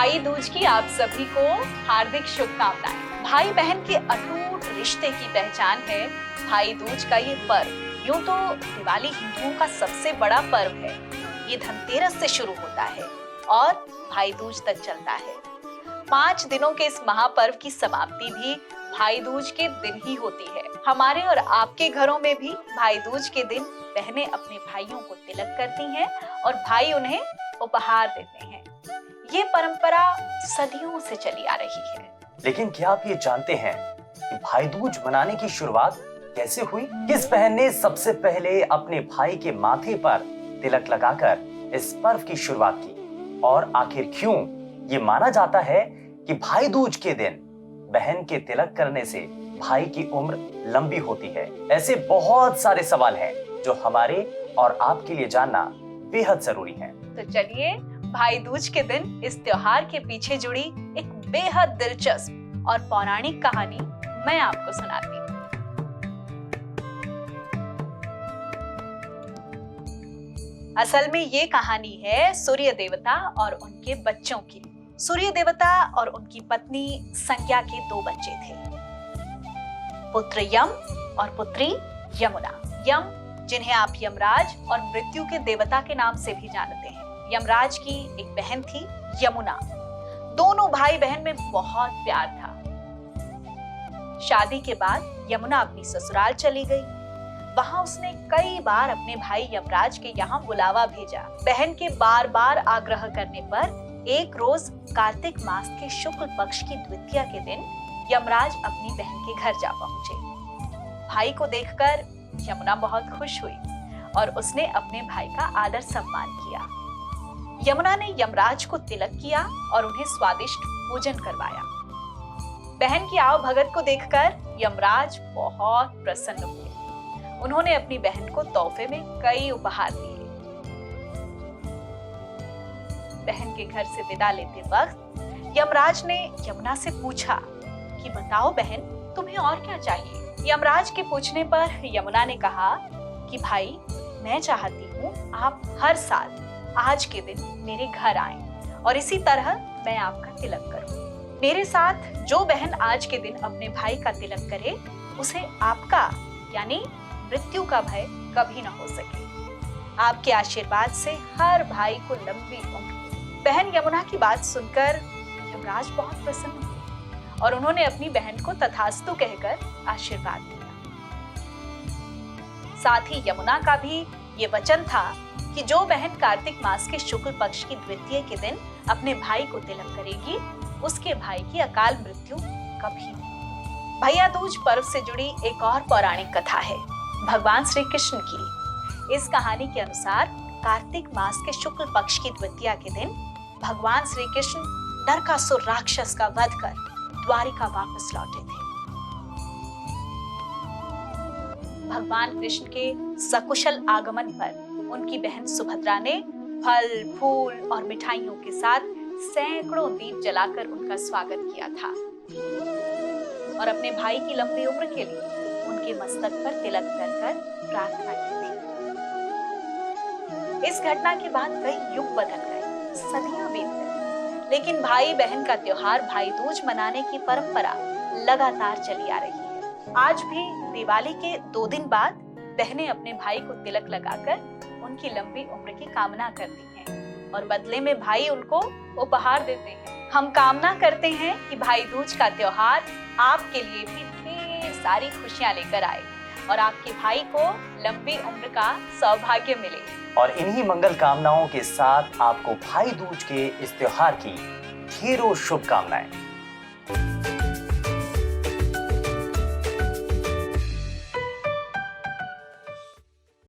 भाई दूज की आप सभी को हार्दिक शुभकामनाएं। भाई बहन के अटूट रिश्ते की पहचान है भाई दूज का ये पर्व। यूं तो दिवाली हिंदुओं का सबसे बड़ा पर्व है। ये धनतेरस से शुरू होता है और भाई दूज तक चलता है। 5 दिनों के इस महापर्व की समाप्ति भी भाई दूज के दिन ही होती है। हमारे और आपके घरों में भी भाई दूज के दिन बहनें अपने भाइयों को तिलक करती हैं और भाई उन्हें उपहार देते हैं। ये परंपरा सदियों से चली आ रही है। लेकिन क्या आप ये जानते हैं कि भाई दूज मनाने की शुरुआत कैसे हुई? किस बहन ने सबसे पहले अपने भाई के माथे पर तिलक लगाकर इस पर्व की शुरुआत की? और आखिर क्यों ये माना जाता है कि भाई दूज के दिन बहन के तिलक करने से भाई की उम्र लंबी होती है? ऐसे बहुत सारे सवाल हैं जो हमारे और आपके लिए जानना बेहद जरूरी है। तो चलिए भाई दूज के दिन इस त्योहार के पीछे जुड़ी एक बेहद दिलचस्प और पौराणिक कहानी मैं आपको सुनाती हूँ। असल में ये कहानी है सूर्य देवता और उनके बच्चों की। सूर्य देवता और उनकी पत्नी संज्ञा के 2 बच्चे थे, पुत्र यम और पुत्री यमुना। यम, जिन्हें आप यमराज और मृत्यु के देवता के नाम से भी जानते हैं। यमराज की एक बहन थी यमुना। दोनों भाई बहन में बहुत प्यार था। शादी के बाद यमुना अपनी ससुराल चली गई। वहां उसने कई बार अपने भाई यमराज के यहाँ बुलावा भेजा। बहन के बार बार आग्रह करने पर एक रोज कार्तिक मास के शुक्ल पक्ष की द्वितीया के दिन यमराज अपनी बहन के घर जा पहुंचे। भाई को देखकर यमुना बहुत खुश हुई और उसने अपने भाई का आदर सम्मान किया। यमुना ने यमराज को तिलक किया और उन्हें स्वादिष्ट भोजन करवाया। बहन की आव भगत को देखकर यमराज बहुत प्रसन्न हुए। उन्होंने अपनी बहन को तोहफे में कई उपहार दिए। बहन के घर से विदा लेते वक्त यमराज ने यमुना से पूछा कि बताओ बहन, तुम्हें और क्या चाहिए? यमराज के पूछने पर यमुना ने कहा कि भाई, मैं चाहती हूँ आप हर साल आज के दिन मेरे घर आएं और इसी तरह मैं आपका तिलक करूं। मेरे साथ जो बहन आज के दिन अपने भाई का तिलक करे, उसे आपका यानी मृत्यु का भय कभी न हो सके। आपके आशीर्वाद से हर भाई को लंबी उम्र। बहन यमुना की बात सुनकर यमराज बहुत प्रसन्न हुए और उन्होंने अपनी बहन को तथास्तु कहकर आशीर्वाद दिया। साथ ही यमुना का भी ये वचन था कि जो बहन कार्तिक मास के शुक्ल पक्ष की द्वितीया के दिन अपने भाई को तिलक करेगी, उसके भाई की अकाल मृत्यु कभी नहीं। भैया दूज पर्व से जुड़ी एक और पौराणिक कथा है भगवान श्री कृष्ण की। इस कहानी के अनुसार कार्तिक मास के शुक्ल पक्ष की द्वितीया के दिन भगवान श्री कृष्ण नरकासुर राक्षस का वध कर द्वारिका वापस लौटे थे। भगवान कृष्ण के सकुशल आगमन पर उनकी बहन सुभद्रा ने फल, फूल और मिठाइयों के साथ सैकड़ों दीप जलाकर उनका स्वागत किया था और अपने भाई की लंबी उम्र के लिए उनके मस्तक पर तिलक कर प्रार्थना की थी। इस घटना के बाद कई युग बदल गए, सदियां बीत गई, लेकिन भाई बहन का त्योहार भाई दूज मनाने की परंपरा लगातार चली आ रही है। आज भी दिवाली के 2 दिन बाद बहनें अपने भाई को तिलक लगाकर उनकी लंबी उम्र की कामना करती हैं और बदले में भाई उनको उपहार देते हैं। हम कामना करते हैं कि भाई दूज का त्योहार आपके लिए भी ढेर सारी खुशियां लेकर आए और आपके भाई को लंबी उम्र का सौभाग्य मिले। और इन्हीं मंगल कामनाओं के साथ आपको भाई दूज के इस त्योहार की ढेरों शुभकामनाएं।